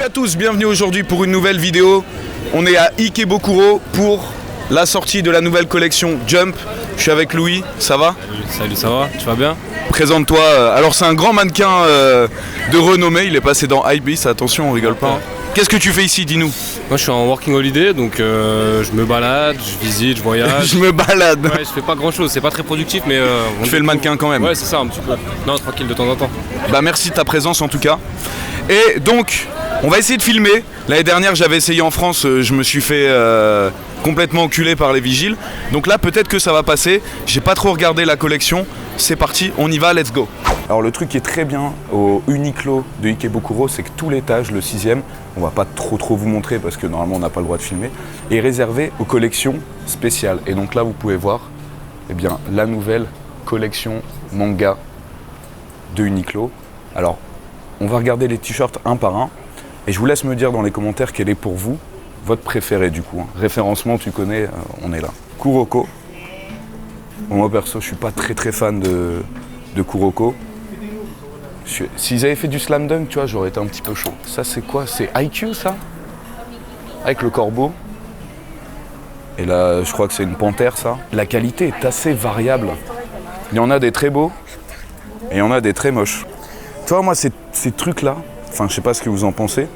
à tous, bienvenue aujourd'hui pour une nouvelle vidéo. On est à Ikebukuro pour la sortie de la nouvelle collection Jump. Je suis avec Louis, ça va? Salut, ça va? Tu vas bien? Présente-toi. Alors c'est un grand mannequin de renommée, il est passé dans Hypebeast, attention on rigole pas. Hein. Qu'est-ce que tu fais ici, dis-nous? Moi je suis en working holiday, donc je me balade, je visite, je voyage. Je me balade. Ouais, je fais pas grand chose, c'est pas très productif mais... Tu fais le mannequin quand même? Ouais, c'est ça un petit peu. Non, tranquille de temps en temps. Bah merci de ta présence en tout cas. Et donc, on va essayer de filmer. L'année dernière, j'avais essayé en France, je me suis fait complètement enculer par les vigiles. Donc là, peut-être que ça va passer. J'ai pas trop regardé la collection. C'est parti, on y va, let's go. Alors le truc qui est très bien au Uniqlo de Ikebukuro, c'est que tout l'étage, le 6e, on va pas trop vous montrer parce que normalement on n'a pas le droit de filmer, est réservé aux collections spéciales. Et donc là, vous pouvez voir eh bien, la nouvelle collection manga de Uniqlo. Alors, on va regarder les t-shirts un par un et je vous laisse me dire dans les commentaires quel est pour vous votre préféré du coup. Hein. Référencement, tu connais, on est là. Kuroko. Bon, moi perso, je suis pas très fan de Kuroko. S'ils avaient fait du slam dunk, tu vois, j'aurais été un petit peu chaud. Ça, c'est quoi? C'est IQ, ça? Avec le corbeau. Et là, je crois que c'est une panthère, ça. La qualité est assez variable. Il y en a des très beaux et il y en a des très moches. Tu vois, moi, ces trucs-là, enfin, je sais pas ce que vous en pensez.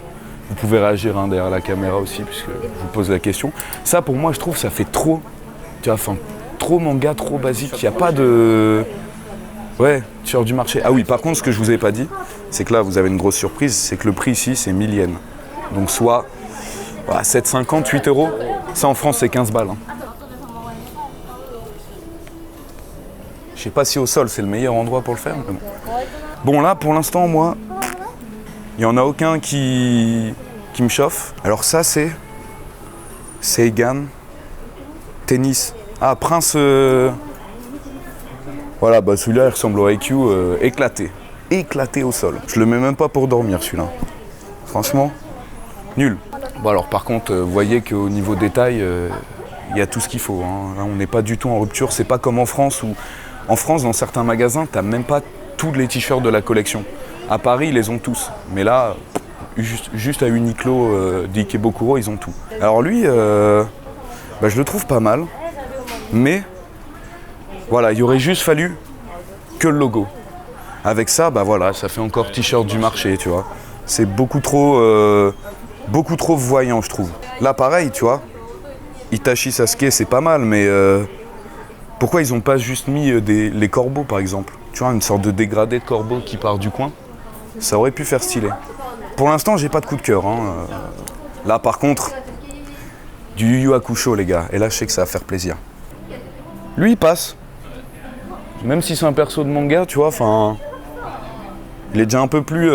Vous pouvez réagir hein, derrière la caméra aussi, puisque je vous pose la question. Ça, pour moi, je trouve, ça fait trop, tu vois, enfin, trop manga, trop basique. Il n'y a pas de... Ouais, t-shirt du marché. Ah oui, par contre, ce que je vous ai pas dit, c'est que là, vous avez une grosse surprise, c'est que le prix ici, c'est 1000 yens. Donc, soit 7,50, 8 euros. Ça, en France, c'est 15 balles. Hein. Je sais pas si au sol, c'est le meilleur endroit pour le faire. Mais bon. Bon, là, pour l'instant, moi, il n'y en a aucun qui me chauffe. Alors ça, c'est Seigan Tennis. Ah, Prince... Voilà, bah celui-là, il ressemble au IQ éclaté. Éclaté au sol. Je le mets même pas pour dormir, celui-là. Franchement, nul. Bon, alors par contre, vous voyez qu'au niveau détail, il y a tout ce qu'il faut. Hein. Là, on n'est pas du tout en rupture. C'est pas comme en France où... En France, dans certains magasins, t'as même pas tous les t-shirts de la collection. À Paris, ils les ont tous. Mais là, juste à Uniqlo d'Ikebukuro, ils ont tout. Alors lui, bah, je le trouve pas mal. Mais, voilà, il aurait juste fallu que le logo. Avec ça, bah voilà, ça fait encore t-shirt du marché, tu vois. C'est beaucoup trop voyant, je trouve. Là, pareil, tu vois. Itachi Sasuke, c'est pas mal, mais pourquoi ils ont pas juste mis les corbeaux, par exemple? Tu vois, une sorte de dégradé de corbeau qui part du coin. Ça aurait pu faire stylé. Pour l'instant, j'ai pas de coup de cœur. Hein. Là, par contre, du Yu Yu Hakusho, les gars. Et là, je sais que ça va faire plaisir. Lui, il passe. Même si c'est un perso de manga, tu vois, enfin... Il est déjà un peu plus...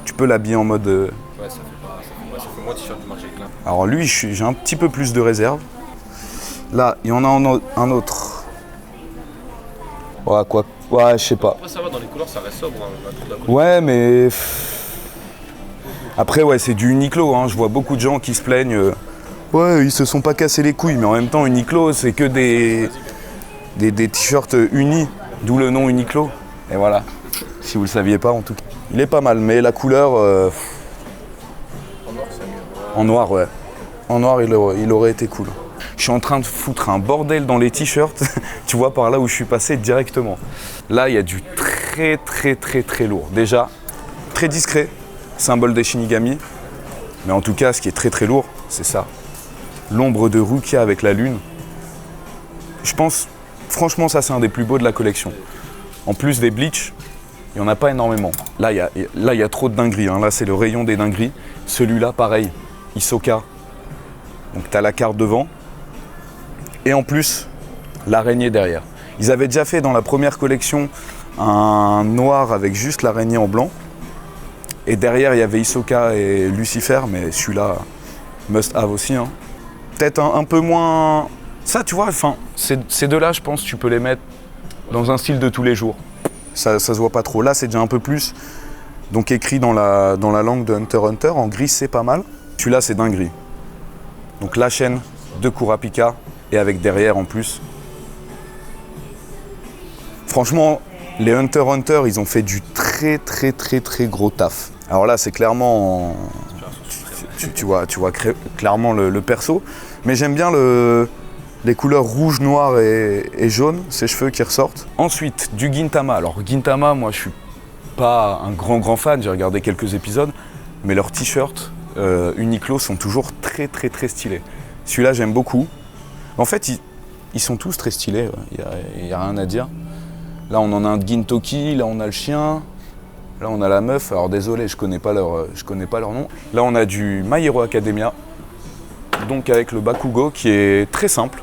tu peux l'habiller en mode... Ouais, ça fait moins t-shirt du marché que là. Alors lui, j'ai un petit peu plus de réserve. Là, il y en a un autre. Ouais, quoi. Ouais, je sais pas. Après, ça va, dans les couleurs, ça reste sobre. Hein, ouais, mais... Après, ouais, c'est du Uniqlo. Hein. Je vois beaucoup de gens qui se plaignent. Ouais, ils se sont pas cassés les couilles. Mais en même temps, Uniqlo, c'est que des t-shirts unis. D'où le nom Uniqlo. Et voilà. Si vous le saviez pas, en tout cas. Il est pas mal, mais la couleur... En noir, c'est mieux. En noir, ouais. En noir, il aurait été cool. Je suis en train de foutre un bordel dans les t-shirts, tu vois par là où je suis passé directement. Là, il y a du très lourd. Déjà, très discret, symbole des Shinigami. Mais en tout cas, ce qui est très lourd, c'est ça. L'ombre de Rukia avec la lune. Je pense, franchement, ça c'est un des plus beaux de la collection. En plus des Bleach, il n'y en a pas énormément. Là, il y a trop de dingueries. Hein. Là, c'est le rayon des dingueries. Celui-là, pareil, Hisoka. Donc, tu as la carte devant. Et en plus, l'araignée derrière. Ils avaient déjà fait dans la première collection un noir avec juste l'araignée en blanc. Et derrière, il y avait Hisoka et Lucifer, mais celui-là, must have aussi. Hein. Peut-être un peu moins... Ça, tu vois, enfin, ces deux-là, je pense, tu peux les mettre dans un style de tous les jours. Ça se voit pas trop. Là, c'est déjà un peu plus. Donc écrit dans la langue de Hunter x Hunter. En gris, c'est pas mal. Celui-là, c'est dinguerie. Donc la chaîne de Kurapika. Et avec derrière en plus. Franchement, les Hunter x Hunter, ils ont fait du très gros taf. Alors là, c'est clairement... Tu vois clairement le perso. Mais j'aime bien les couleurs rouge, noir et jaune, ses cheveux qui ressortent. Ensuite, du Gintama. Alors Gintama, moi je suis pas un grand fan, j'ai regardé quelques épisodes, mais leurs t-shirts Uniqlo sont toujours très stylés. Celui-là, j'aime beaucoup. En fait, ils sont tous très stylés, il n'y a rien à dire. Là, on en a un de Gintoki, là on a le chien, là on a la meuf. Alors désolé, je connais pas leur nom. Là, on a du My Hero Academia, donc avec le Bakugo qui est très simple.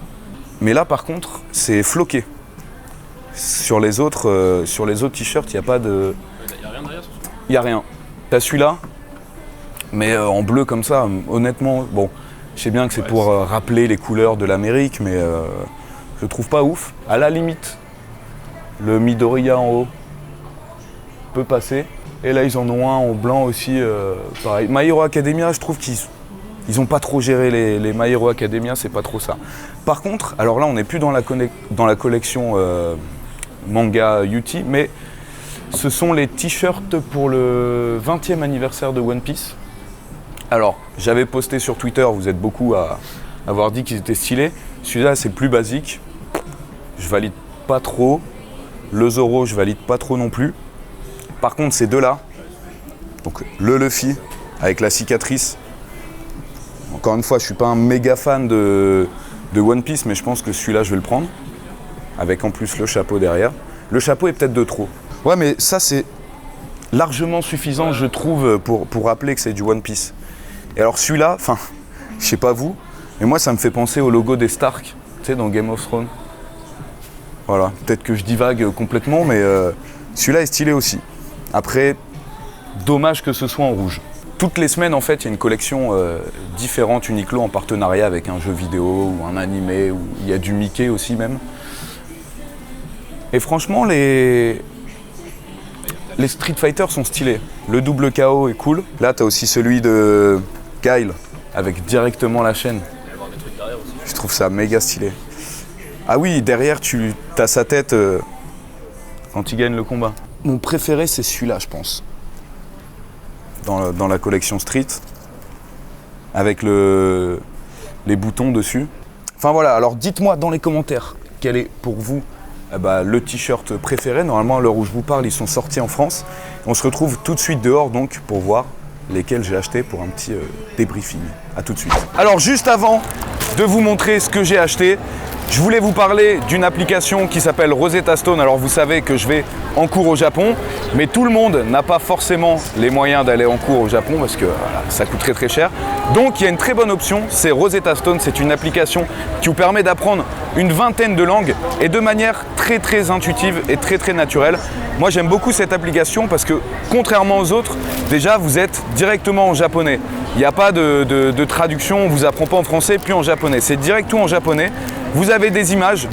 Mais là, par contre, c'est floqué. Sur les autres t-shirts, il n'y a pas de... Il n'y a rien derrière sur ça. Il n'y a rien. T'as celui-là, mais en bleu comme ça, honnêtement, bon, je sais bien que c'est pour rappeler les couleurs de l'Amérique, mais je trouve pas ouf. À la limite, le Midoriya en haut peut passer. Et là, ils en ont un en blanc aussi, pareil. My Hero Academia, je trouve qu'ils ont pas trop géré les My Hero Academia, c'est pas trop ça. Par contre, alors là, on n'est plus dans la collection manga Yuti, mais ce sont les t-shirts pour le 20e anniversaire de One Piece. Alors, j'avais posté sur Twitter, vous êtes beaucoup à avoir dit qu'ils étaient stylés. Celui-là, c'est plus basique. Je valide pas trop. Le Zoro, je valide pas trop non plus. Par contre, ces deux-là, donc le Luffy avec la cicatrice. Encore une fois, je suis pas un méga fan de One Piece, mais je pense que celui-là, je vais le prendre. Avec en plus le chapeau derrière. Le chapeau est peut-être de trop. Ouais, mais ça, c'est largement suffisant, je trouve, pour rappeler que c'est du One Piece. Et alors celui-là, enfin, je sais pas vous, mais moi, ça me fait penser au logo des Stark, tu sais, dans Game of Thrones. Voilà, peut-être que je divague complètement, mais celui-là est stylé aussi. Après, dommage que ce soit en rouge. Toutes les semaines, en fait, il y a une collection différente Uniqlo en partenariat avec un jeu vidéo ou un animé, ou il y a du Mickey aussi même. Et franchement, les Street Fighter sont stylés. Le double KO est cool. Là, tu as aussi celui de Guile avec directement la chaîne. Je trouve ça méga stylé. Ah oui, derrière, tu as sa tête quand il gagne le combat. Mon préféré, c'est celui-là, je pense. Dans la collection Street, avec les boutons dessus. Enfin voilà, alors dites-moi dans les commentaires quel est pour vous le t-shirt préféré. Normalement, à l'heure où je vous parle, ils sont sortis en France. On se retrouve tout de suite dehors donc pour voir lesquels j'ai acheté pour un petit débriefing. A tout de suite. Alors juste avant de vous montrer ce que j'ai acheté, je voulais vous parler d'une application qui s'appelle Rosetta Stone. Alors vous savez que je vais en cours au Japon, mais tout le monde n'a pas forcément les moyens d'aller en cours au Japon parce que ça coûte très cher. Donc il y a une très bonne option, c'est Rosetta Stone. C'est une application qui vous permet d'apprendre une vingtaine de langues et de manière très intuitive et très naturelle. Moi j'aime beaucoup cette application parce que contrairement aux autres, déjà vous êtes directement en japonais. Il n'y a pas de traduction, on ne vous apprend pas en français puis en japonais. C'est direct tout en japonais. Vous avez des images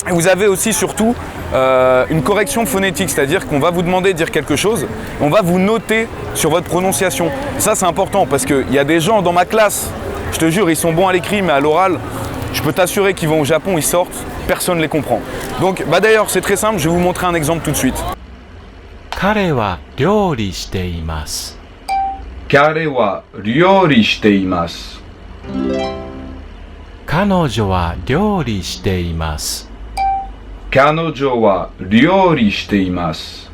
et vous avez aussi surtout une correction phonétique, c'est-à-dire qu'on va vous demander de dire quelque chose, on va vous noter sur votre prononciation. Et ça c'est important parce qu'il y a des gens dans ma classe, je te jure, ils sont bons à l'écrit mais à l'oral, je peux t'assurer qu'ils vont au Japon, ils sortent, personne ne les comprend. Donc d'ailleurs c'est très simple, je vais vous montrer un exemple tout de suite. 彼は料理しています。彼は料理しています。彼女は料理しています。彼女は料理しています。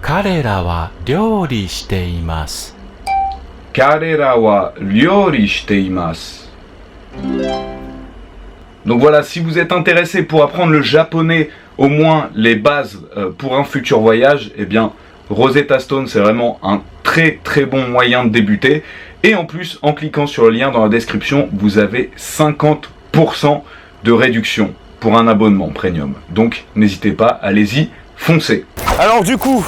彼らは料理しています。彼らは料理しています。Donc voilà, si vous êtes intéressé pour apprendre le japonais, au moins les bases pour un futur voyage, eh bien Rosetta Stone c'est vraiment un très bon moyen de débuter. Et en plus, en cliquant sur le lien dans la description, vous avez 50% de réduction pour un abonnement premium. Donc n'hésitez pas, allez-y, foncez. Alors du coup,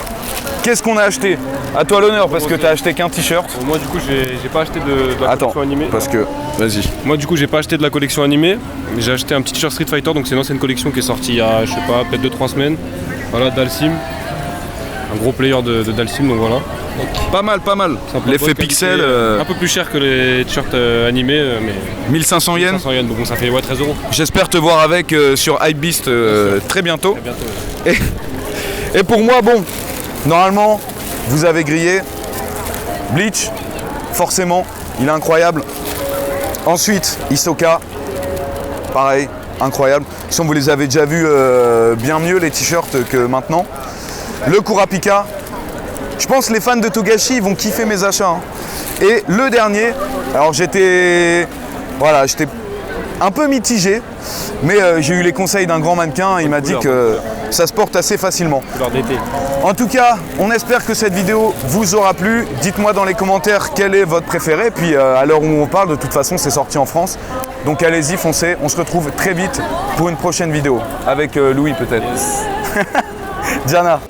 qu'est-ce qu'on a acheté? À toi l'honneur parce que t'as acheté qu'un t-shirt. Moi du coup j'ai pas acheté de la collection animée. Parce que, vas-y. Moi du coup j'ai pas acheté de la collection animée, j'ai acheté un petit t-shirt Street Fighter, donc c'est une ancienne collection qui est sortie il y a je sais pas, peut-être 2-3 semaines. Voilà, Dalsim. Un gros player de Dalsim, donc voilà. Pas mal. L'effet pixel. Un peu plus cher que les t-shirts animés, mais 1500 yens. 1500 yens, donc bon, ça fait 13 €. J'espère te voir avec sur Hypebeast très bientôt. Très bientôt. Et pour moi, bon, normalement, vous avez grillé. Bleach, forcément, il est incroyable. Ensuite, Hisoka, pareil, incroyable. Si vous les avez déjà vus bien mieux les t-shirts que maintenant. Le Kurapika, je pense que les fans de Togashi ils vont kiffer mes achats. Hein. Et le dernier, alors j'étais un peu mitigé, mais j'ai eu les conseils d'un grand mannequin, il m'a dit que ça se porte assez facilement. Couleur d'été. En tout cas, on espère que cette vidéo vous aura plu. Dites-moi dans les commentaires quel est votre préféré. Puis à l'heure où on parle, de toute façon, c'est sorti en France. Donc allez-y, foncez. On se retrouve très vite pour une prochaine vidéo. Avec Louis peut-être. Yes. Diana.